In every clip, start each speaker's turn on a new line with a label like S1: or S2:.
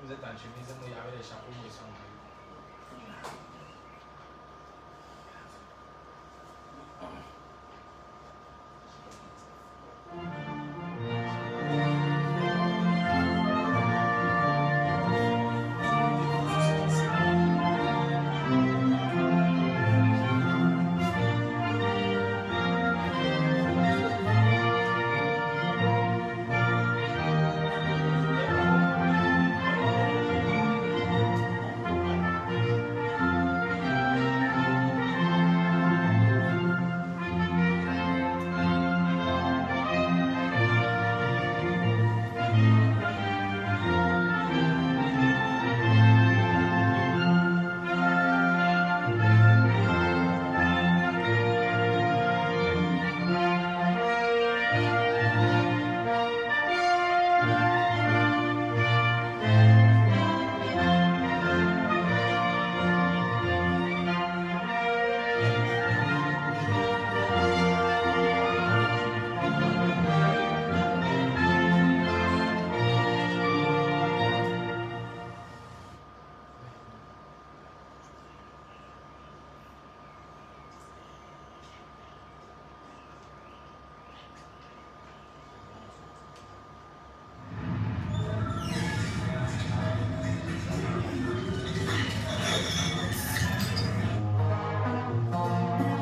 S1: Vous êtes en chemise, moi, il y avait les chapeaux, moi, ils sont en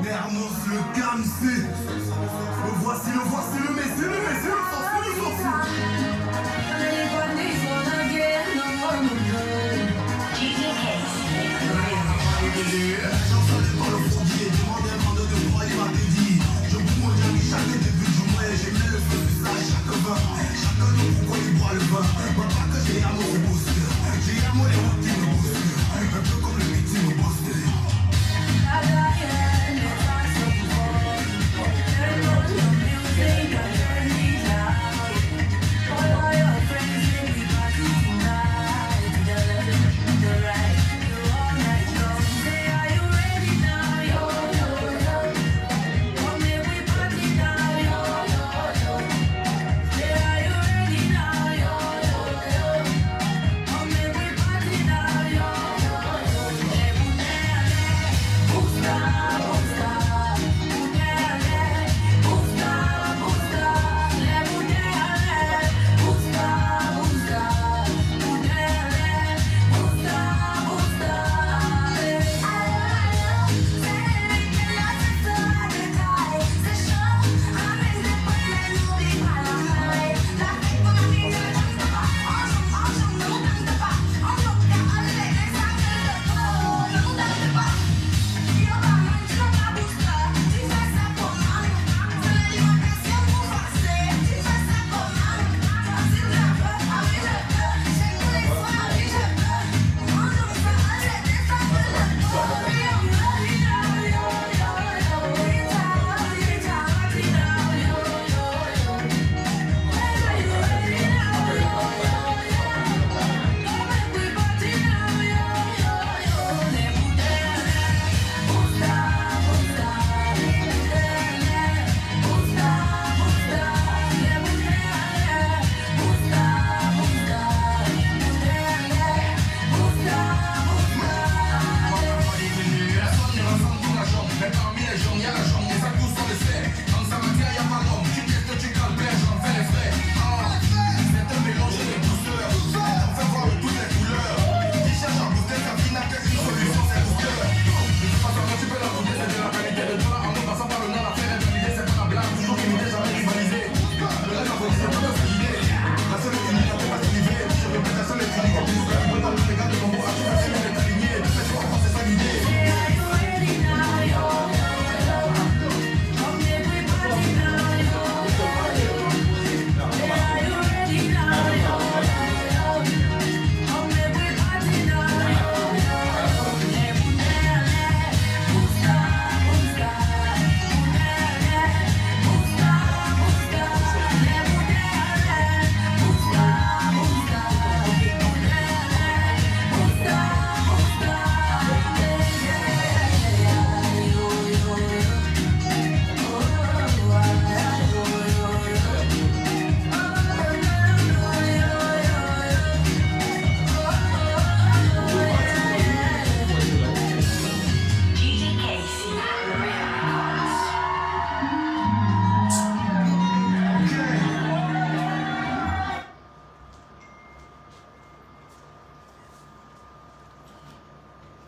S2: Mermoz le Kamsé. Le voici, le mais, c'est le sens. J'entendais pas le frontier, demandais un mandat de droit, il m'a dit. Je vous montre chaque début du mois, j'ai mis le feu du ça, chaque vin. Chacun nous pourquoi il boit le vin. Moi pas que j'ai amour au booster. J'ai amour les routes qui me boostent. Un peu comme le métier me boostent.
S3: Music,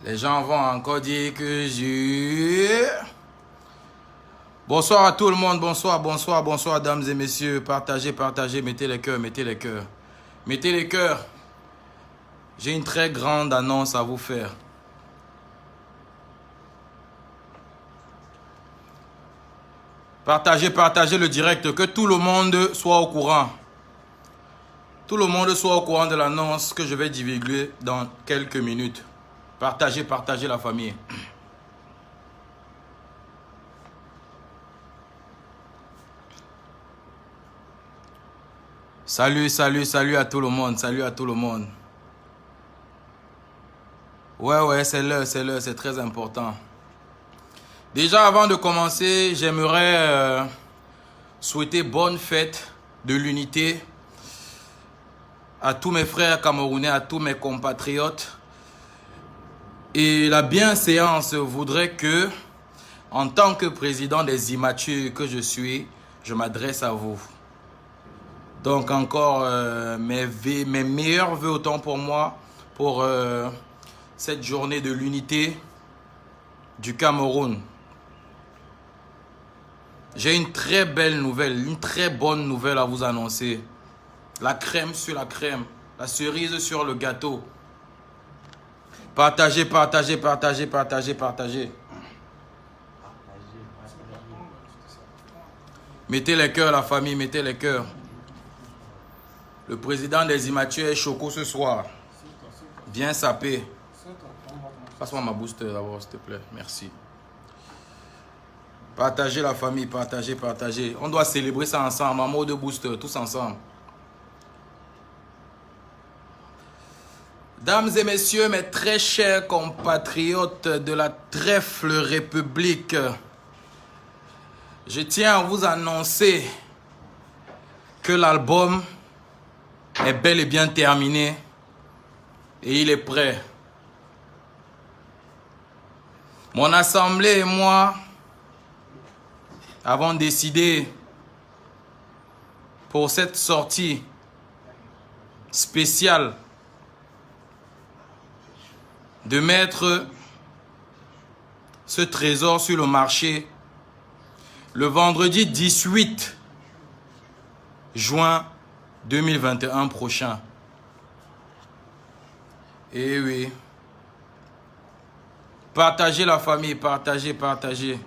S3: Les gens vont encore dire que je... Bonsoir à tout le monde, bonsoir, bonsoir, bonsoir, dames et messieurs. Partagez, partagez, mettez les cœurs, mettez les cœurs. Mettez les cœurs. J'ai une très grande annonce à vous faire. Partagez, partagez le direct, que tout le monde soit au courant. Tout le monde soit au courant de l'annonce que je vais divulguer dans quelques minutes. Partagez, partagez la famille. Salut, salut, salut à tout le monde, salut à tout le monde. Ouais, c'est l'heure, c'est très important. Déjà, avant de commencer, j'aimerais souhaiter bonne fête de l'unité à tous mes frères camerounais, à tous mes compatriotes. Et la bienséance voudrait que, en tant que président des immatures que je suis, je m'adresse à vous. Donc encore mes meilleurs vœux autant pour moi, pour cette journée de l'unité du Cameroun. J'ai une très belle nouvelle, une très bonne nouvelle à vous annoncer. La crème sur la crème, la cerise sur le gâteau. Partagez, partagez, partagez, partagez, partagez. Mettez les cœurs, la famille, mettez les cœurs. Le président des immatures est choco ce soir. Bien sapé. Passe-moi ma booster d'abord, s'il te plaît. Merci. Partagez la famille, partagez, partagez. On doit célébrer ça ensemble, en mode booster, tous ensemble. Dames et messieurs, mes très chers compatriotes de la trèfle république, je tiens à vous annoncer que l'album est bel et bien terminé et il est prêt. Mon assemblée et moi avons décidé pour cette sortie spéciale de mettre ce trésor sur le marché le vendredi 18 juin 2021 prochain. Eh oui. Partagez la famille, partagez, partagez.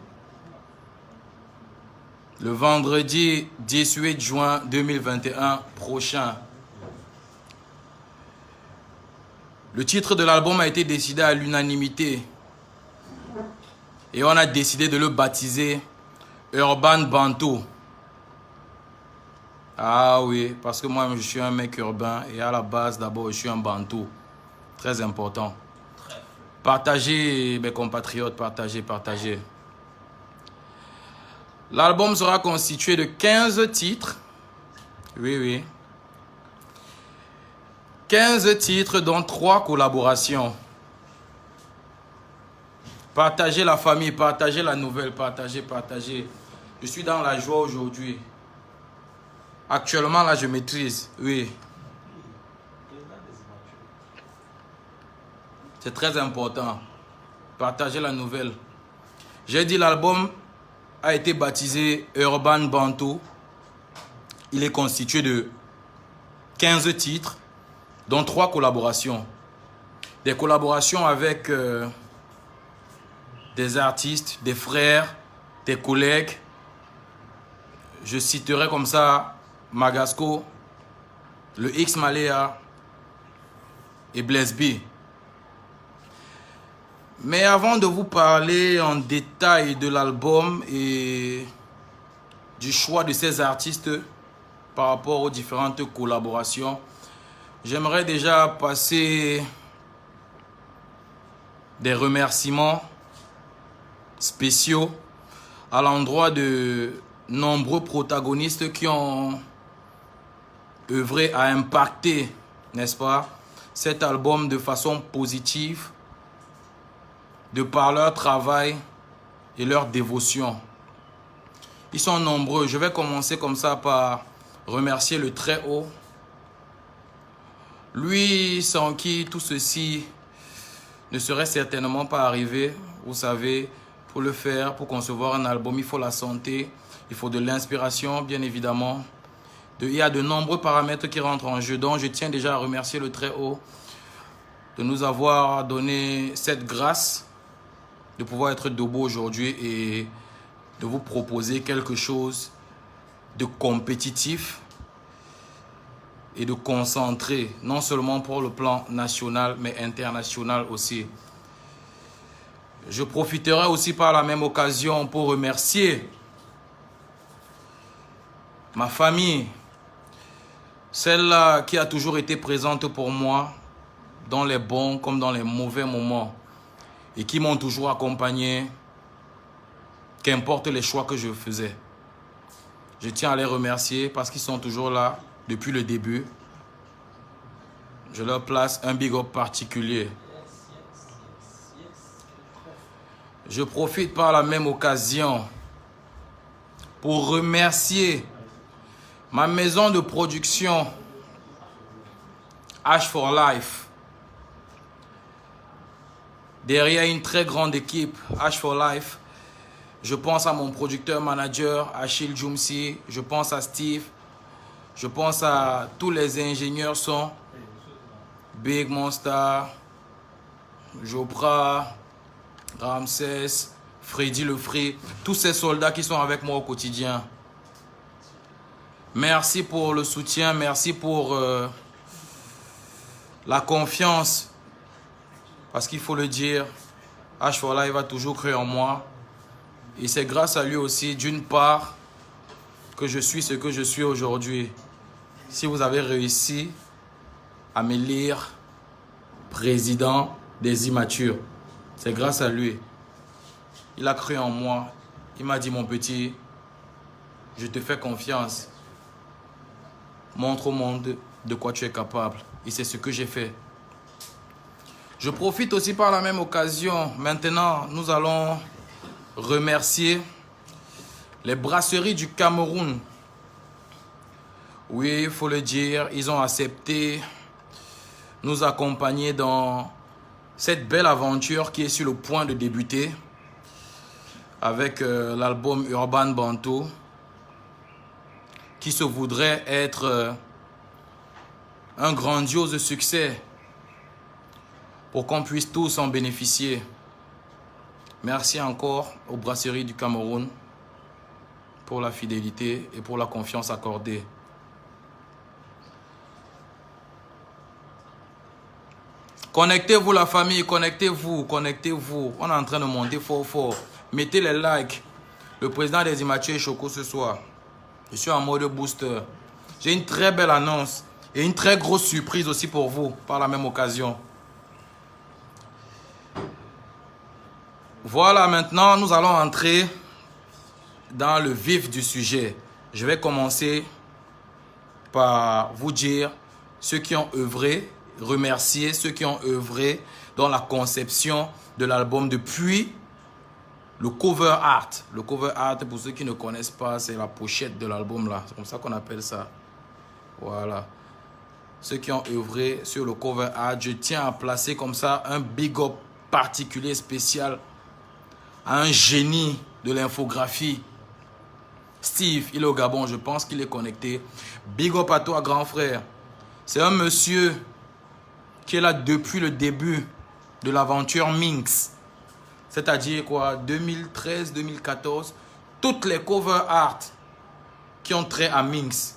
S3: Le vendredi 18 juin 2021 prochain. Le titre de l'album a été décidé à l'unanimité. Et on a décidé de le baptiser Urban Bantu. Ah oui, parce que moi je suis un mec urbain et à la base d'abord je suis un Bantu. Très important. Partagez mes compatriotes, partagez, partagez. L'album sera constitué de 15 titres. Oui. 15 titres dont 3 collaborations. Partagez la famille, partagez la nouvelle, partagez, partagez. Je suis dans la joie aujourd'hui. Actuellement, là, je maîtrise. Oui. C'est très important. Partagez la nouvelle. J'ai dit l'album a été baptisé Urban Bantu. Il est constitué de 15 titres, dont 3 collaborations. Des collaborations avec des artistes, des frères, des collègues. Je citerai comme ça Magasco, le X Malea et Blaise B. Mais avant de vous parler en détail de l'album et du choix de ces artistes par rapport aux différentes collaborations, j'aimerais déjà passer des remerciements spéciaux à l'endroit de nombreux protagonistes qui ont œuvré à impacter, n'est-ce pas, cet album de façon positive, de par leur travail et leur dévotion. Ils sont nombreux. Je vais commencer comme ça par remercier le Très-Haut. Lui, sans qui tout ceci ne serait certainement pas arrivé. Vous savez, pour le faire, pour concevoir un album, il faut la santé, il faut de l'inspiration, bien évidemment. Il y a de nombreux paramètres qui rentrent en jeu. Donc, je tiens déjà à remercier le Très-Haut de nous avoir donné cette grâce de pouvoir être debout aujourd'hui et de vous proposer quelque chose de compétitif et de concentré, non seulement pour le plan national, mais international aussi. Je profiterai aussi par la même occasion pour remercier ma famille, celle-là qui a toujours été présente pour moi, dans les bons comme dans les mauvais moments, et qui m'ont toujours accompagné, qu'importe les choix que je faisais. Je tiens à les remercier parce qu'ils sont toujours là depuis le début. Je leur place un big up particulier. Je profite par la même occasion pour remercier ma maison de production H4Life. Derrière une très grande équipe H4Life, je pense à mon producteur manager Achille Djoumsi, je pense à Steve, je pense à tous les ingénieurs son, Big Monster, Jopra, Ramsès, Freddy le Free, tous ces soldats qui sont avec moi au quotidien. Merci pour le soutien, merci pour la confiance. Parce qu'il faut le dire, H4Life va toujours cru en moi. Et c'est grâce à lui aussi, d'une part, que je suis ce que je suis aujourd'hui. Si vous avez réussi à m'élire président des immatures, c'est grâce à lui. Il a cru en moi. Il m'a dit, mon petit, je te fais confiance. Montre au monde de quoi tu es capable. Et c'est ce que j'ai fait. Je profite aussi par la même occasion. Maintenant, nous allons remercier les brasseries du Cameroun. Oui, il faut le dire, ils ont accepté nous accompagner dans cette belle aventure qui est sur le point de débuter avec l'album Urban Bantu qui se voudrait être un grandiose succès pour qu'on puisse tous en bénéficier. Merci encore aux brasseries du Cameroun pour la fidélité et pour la confiance accordée. Connectez-vous la famille, connectez-vous, connectez-vous. On est en train de monter fort fort. Mettez les likes. Le président des immatures est choco ce soir. Je suis en mode booster. J'ai une très belle annonce et une très grosse surprise aussi pour vous par la même occasion. Voilà, maintenant, nous allons entrer dans le vif du sujet. Je vais commencer par vous dire ceux qui ont œuvré, remercier ceux qui ont œuvré dans la conception de l'album depuis le cover art. Le cover art, pour ceux qui ne connaissent pas, c'est la pochette de l'album là. C'est comme ça qu'on appelle ça. Voilà. Ceux qui ont œuvré sur le cover art, je tiens à placer comme ça un big up particulier, spécial, à un génie de l'infographie. Steve, il est au Gabon, je pense qu'il est connecté. Big up à toi, grand frère. C'est un monsieur qui est là depuis le début de l'aventure Minx. C'est-à-dire quoi, 2013, 2014, toutes les cover art qui ont trait à Minx,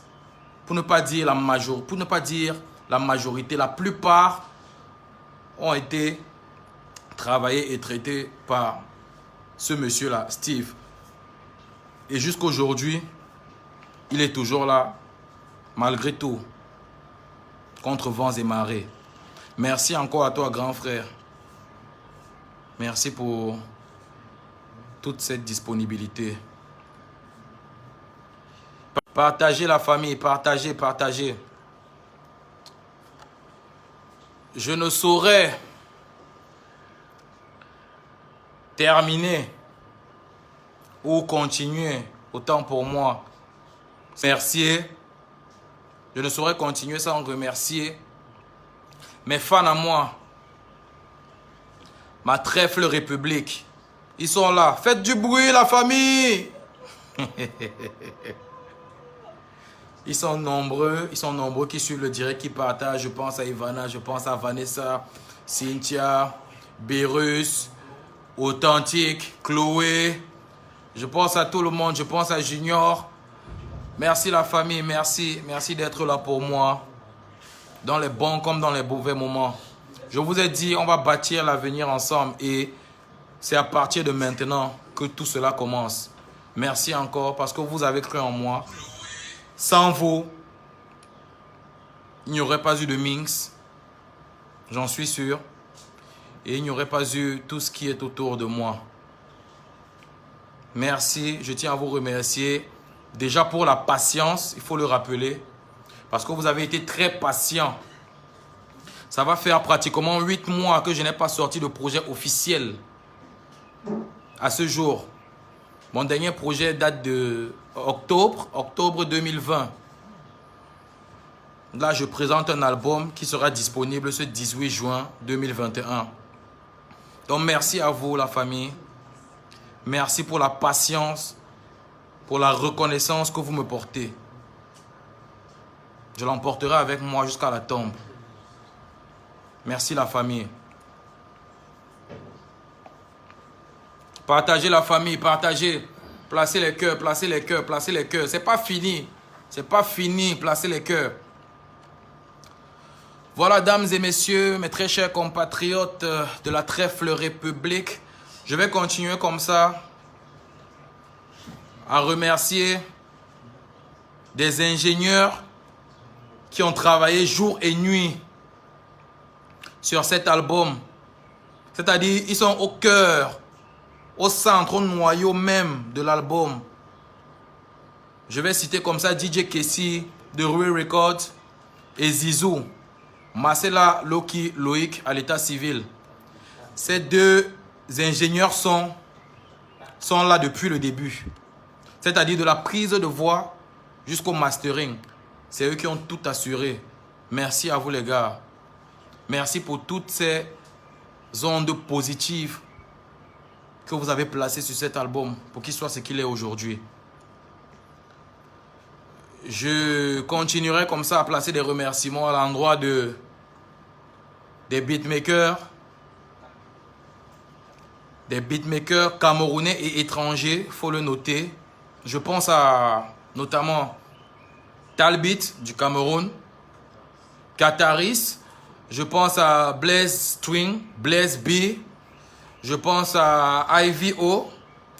S3: pour ne pas dire la majorité, la plupart ont été travaillés et traités par ce monsieur-là, Steve. Et jusqu'aujourd'hui, il est toujours là, malgré tout, contre vents et marées. Merci encore à toi, grand frère. Merci pour toute cette disponibilité. Partagez la famille, partagez, partagez. Je ne saurais terminer ou continuer, autant pour moi. Remercier. Je ne saurais continuer sans remercier mes fans à moi. Ma trèfle république. Ils sont là. Faites du bruit, la famille. Ils sont nombreux qui suivent le direct, qui partagent. Je pense à Ivana, je pense à Vanessa, Cynthia, Bérus, Authentique, Chloé. Je pense à tout le monde, je pense à Junior. Merci la famille, merci. Merci d'être là pour moi. Dans les bons comme dans les mauvais moments. Je vous ai dit, on va bâtir l'avenir ensemble. Et c'est à partir de maintenant que tout cela commence. Merci encore parce que vous avez cru en moi. Sans vous, il n'y aurait pas eu de Minx. J'en suis sûr. Et il n'y aurait pas eu tout ce qui est autour de moi. Merci, je tiens à vous remercier. Déjà pour la patience, il faut le rappeler. Parce que vous avez été très patient. Ça va faire pratiquement 8 mois que je n'ai pas sorti de projet officiel. À ce jour. Mon dernier projet date de octobre 2020. Là, je présente un album qui sera disponible ce 18 juin 2021. Donc, merci à vous, la famille. Merci pour la patience, pour la reconnaissance que vous me portez. Je l'emporterai avec moi jusqu'à la tombe. Merci, la famille. Partagez la famille, partagez. Placez les cœurs, placez les cœurs, placez les cœurs. C'est pas fini. C'est pas fini. Placez les cœurs. Voilà, dames et messieurs, mes très chers compatriotes de la trèfle république. Je vais continuer comme ça à remercier des ingénieurs qui ont travaillé jour et nuit sur cet album. C'est-à-dire, ils sont au cœur, au centre, au noyau même de l'album. Je vais citer comme ça DJ Kessi de Rue Records et Zizou, Marcella Loki Loïc à l'état civil. Ces deux ingénieurs sont là depuis le début. C'est-à-dire de la prise de voix jusqu'au mastering. C'est eux qui ont tout assuré. Merci à vous les gars. Merci pour toutes ces ondes positives que vous avez placées sur cet album pour qu'il soit ce qu'il est aujourd'hui. Je continuerai comme ça à placer des remerciements à l'endroit des beatmakers camerounais et étrangers, il faut le noter. Je pense à notamment Talbit du Cameroun, Kataris, je pense à Blaze Twin, Blaze B, je pense à IVO,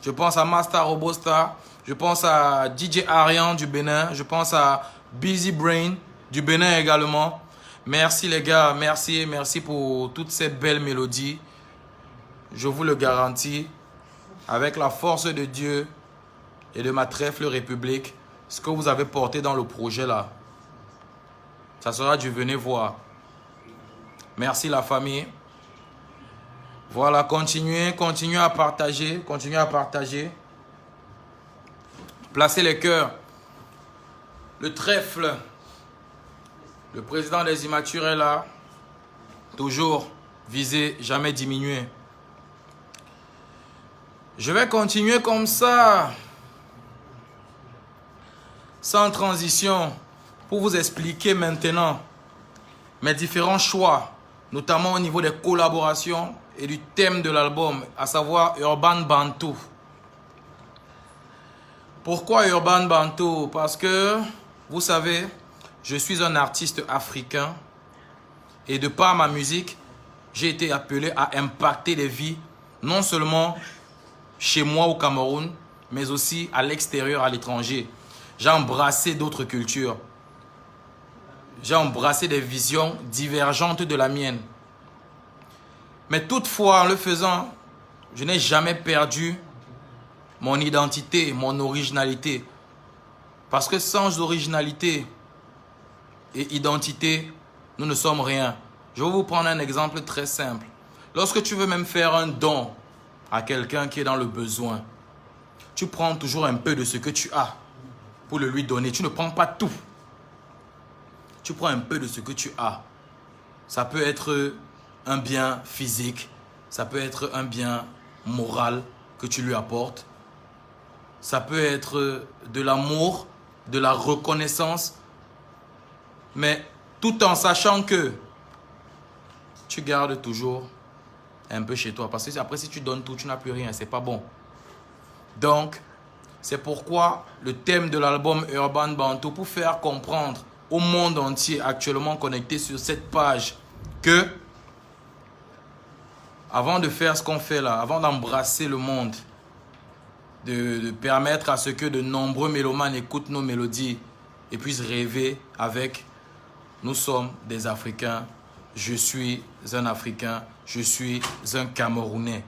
S3: je pense à Master Robusta, je pense à DJ Arian du Bénin, je pense à Busy Brain du Bénin également. Merci les gars, merci pour toutes ces belles mélodies. Je vous le garantis, avec la force de Dieu et de ma trèfle république, ce que vous avez porté dans le projet là, ça sera du venez voir. Merci la famille. Voilà, continuez à partager, Placez les cœurs. Le trèfle, le président des immatures est là. Toujours viser, jamais diminuer. Je vais continuer comme ça, sans transition, pour vous expliquer maintenant mes différents choix, notamment au niveau des collaborations et du thème de l'album, à savoir Urban Bantu. Pourquoi Urban Bantu? Parce que, vous savez, je suis un artiste africain et de par ma musique, j'ai été appelé à impacter les vies, non seulement chez moi au Cameroun, mais aussi à l'extérieur, à l'étranger. J'ai embrassé d'autres cultures. J'ai embrassé des visions divergentes de la mienne. Mais toutefois, en le faisant, je n'ai jamais perdu mon identité, mon originalité. Parce que sans originalité et identité, nous ne sommes rien. Je vais vous prendre un exemple très simple. Lorsque tu veux même faire un don à quelqu'un qui est dans le besoin, tu prends toujours un peu de ce que tu as pour le lui donner. Tu ne prends pas tout. Tu prends un peu de ce que tu as. Ça peut être un bien physique, Ça peut être un bien moral que tu lui apportes. Ça peut être de l'amour, de la reconnaissance. Mais tout en sachant que tu gardes toujours un peu chez toi. Parce que après, si tu donnes tout, tu n'as plus rien. C'est pas bon. Donc, c'est pourquoi le thème de l'album Urban Bantu, pour faire comprendre au monde entier actuellement connecté sur cette page que avant de faire ce qu'on fait là, avant d'embrasser le monde, de permettre à ce que de nombreux mélomanes écoutent nos mélodies et puissent rêver avec, nous sommes des Africains, je suis un Africain, je suis un Camerounais.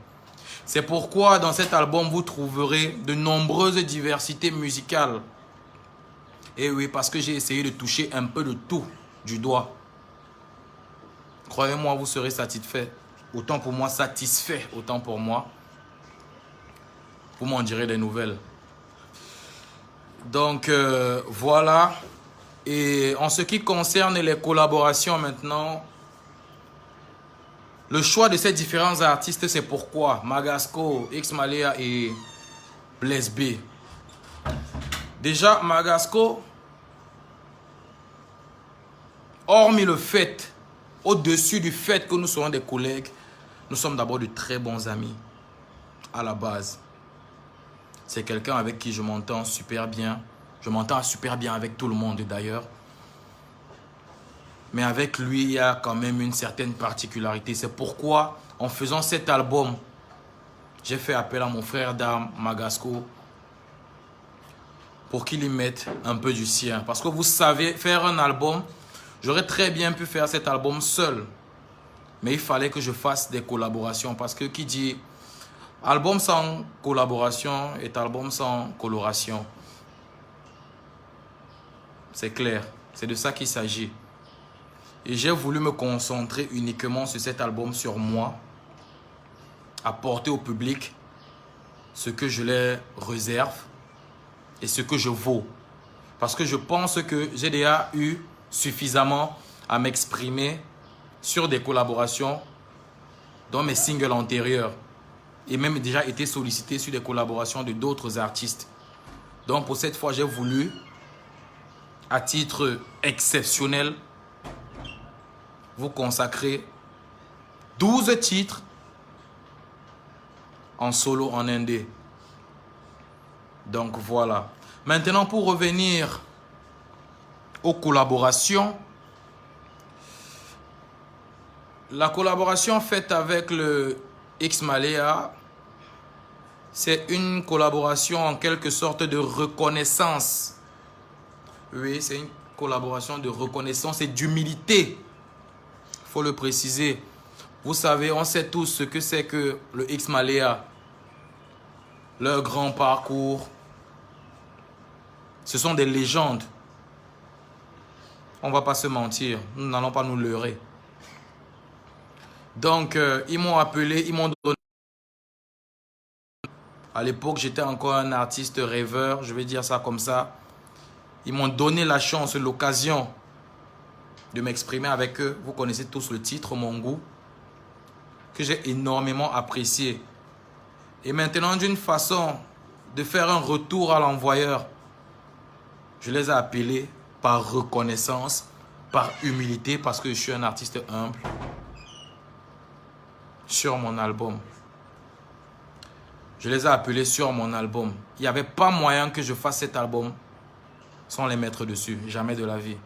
S3: C'est pourquoi dans cet album, vous trouverez de nombreuses diversités musicales. Et oui, parce que j'ai essayé de toucher un peu de tout du doigt. Croyez-moi, vous serez satisfait. Autant pour moi, satisfait, autant pour moi. Vous m'en direz des nouvelles. Donc, voilà. Et en ce qui concerne les collaborations maintenant, le choix de ces différents artistes, c'est pourquoi Magasco, X-Malea et Blaise B. Déjà, Magasco, hormis le fait, au-dessus du fait que nous sommes des collègues, nous sommes d'abord de très bons amis à la base. C'est quelqu'un avec qui je m'entends super bien. Je m'entends super bien avec tout le monde d'ailleurs. Mais avec lui, il y a quand même une certaine particularité. C'est pourquoi, en faisant cet album, j'ai fait appel à mon frère d'armes, Magasco, pour qu'il y mette un peu du sien. Parce que vous savez, faire un album, j'aurais très bien pu faire cet album seul. Mais il fallait que je fasse des collaborations. Parce que qui dit album sans collaboration est album sans coloration. C'est clair. C'est de ça qu'il s'agit. Et j'ai voulu me concentrer uniquement sur cet album, sur moi. Apporter au public ce que je les réserve et ce que je vaux. Parce que je pense que j'ai déjà eu suffisamment à m'exprimer sur des collaborations dans mes singles antérieurs. Et même déjà été sollicité sur des collaborations de d'autres artistes. Donc pour cette fois, j'ai voulu, à titre exceptionnel, vous consacrer 12 titres en solo, en indé. Donc voilà. Maintenant, pour revenir aux collaborations, la collaboration faite avec le X-Malea, c'est une collaboration en quelque sorte de reconnaissance. Oui, c'est une collaboration de reconnaissance et d'humilité. Il faut le préciser. Vous savez, on sait tous ce que c'est que le X-Malea. Leur grand parcours. Ce sont des légendes. On ne va pas se mentir. Nous n'allons pas nous leurrer. Donc, ils m'ont appelé, ils m'ont donné... À l'époque, j'étais encore un artiste rêveur, je vais dire ça comme ça. Ils m'ont donné la chance, l'occasion de m'exprimer avec eux. Vous connaissez tous le titre, Mon goût, que j'ai énormément apprécié. Et maintenant, d'une façon de faire un retour à l'envoyeur, je les ai appelés par reconnaissance, par humilité, parce que je suis un artiste humble, sur mon album. Je les ai appelés sur mon album. Il n'y avait pas moyen que je fasse cet album sans les mettre dessus. Jamais de la vie.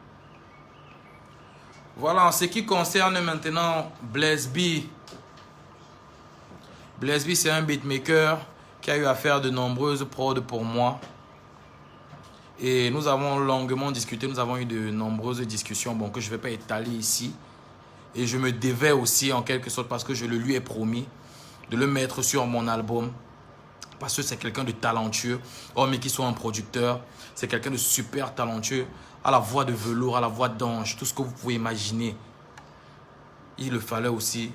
S3: Voilà, en ce qui concerne maintenant Blaise B. Blaise B, c'est un beatmaker qui a eu à faire de nombreuses prods pour moi. Et nous avons longuement discuté, nous avons eu de nombreuses discussions, bon, que je ne vais pas étaler ici. Et je me devais aussi en quelque sorte, parce que je le lui ai promis, de le mettre sur mon album. Parce que c'est quelqu'un de talentueux, mais qui soit un producteur. C'est quelqu'un de super talentueux, à la voix de velours, à la voix d'ange, tout ce que vous pouvez imaginer. Il fallait aussi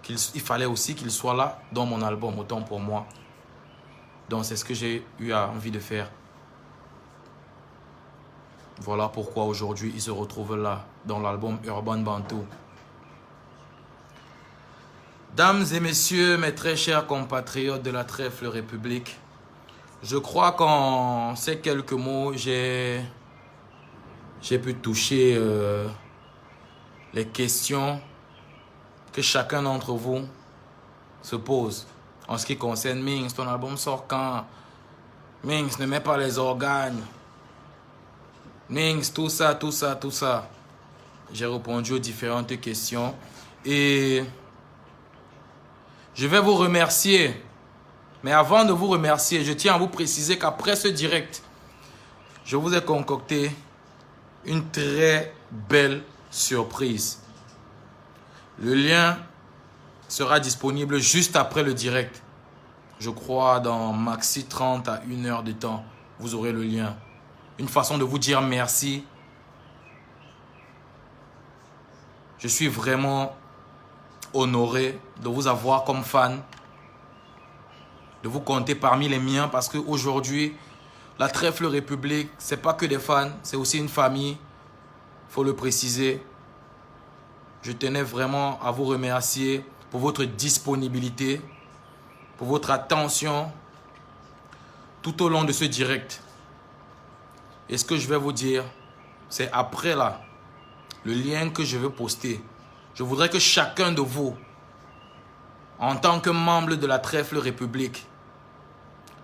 S3: qu'il soit là dans mon album, autant pour moi. Donc c'est ce que j'ai eu envie de faire. Voilà pourquoi aujourd'hui il se retrouve là, dans l'album Urban Bantu. Dames et messieurs, mes très chers compatriotes de la Trèfle République, je crois qu'en ces quelques mots, j'ai pu toucher les questions que chacun d'entre vous se pose. En ce qui concerne Minx, ton album sort quand? Minx, ne mets pas les organes. Minx, tout ça, tout ça, tout ça. J'ai répondu aux différentes questions et je vais vous remercier. Mais avant de vous remercier, je tiens à vous préciser qu'après ce direct, je vous ai concocté une très belle surprise. Le lien sera disponible juste après le direct. Je crois dans maxi 30 à 1 heure de temps, vous aurez le lien. Une façon de vous dire merci. Je suis vraiment honoré de vous avoir comme fan, de vous compter parmi les miens parce qu'aujourd'hui, la Trèfle République, ce n'est pas que des fans, c'est aussi une famille, il faut le préciser. Je tenais vraiment à vous remercier pour votre disponibilité, pour votre attention tout au long de ce direct. Et ce que je vais vous dire, c'est après là, le lien que je vais poster. Je voudrais que chacun de vous, en tant que membre de la Trèfle République,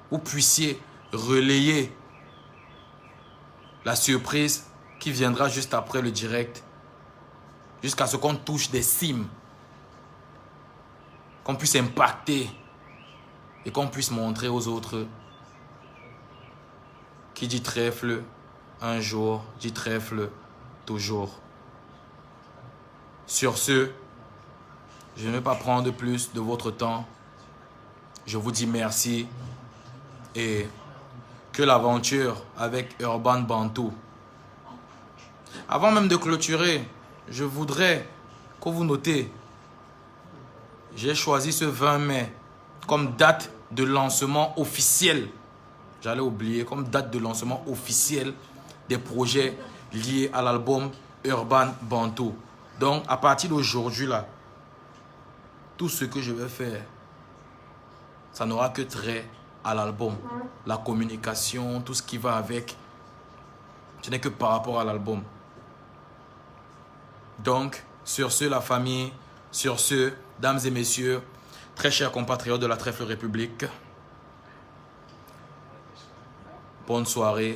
S3: vous puissiez relayer la surprise qui viendra juste après le direct, jusqu'à ce qu'on touche des cimes, qu'on puisse impacter et qu'on puisse montrer aux autres. Qui dit trèfle un jour, dit trèfle toujours. Sur ce, je ne vais pas prendre plus de votre temps. Je vous dis merci et que l'aventure avec Urban Bantu. Avant même de clôturer, je voudrais que vous notez, j'ai choisi ce 20 mai comme date de lancement officiel. J'allais oublier, comme date de lancement officiel des projets liés à l'album Urban Bantu. Donc, à partir d'aujourd'hui, là, tout ce que je vais faire, ça n'aura que trait à l'album. La communication, tout ce qui va avec, ce n'est que par rapport à l'album. Donc, sur ce, la famille, sur ce, dames et messieurs, très chers compatriotes de la Trèfle République, bonne soirée.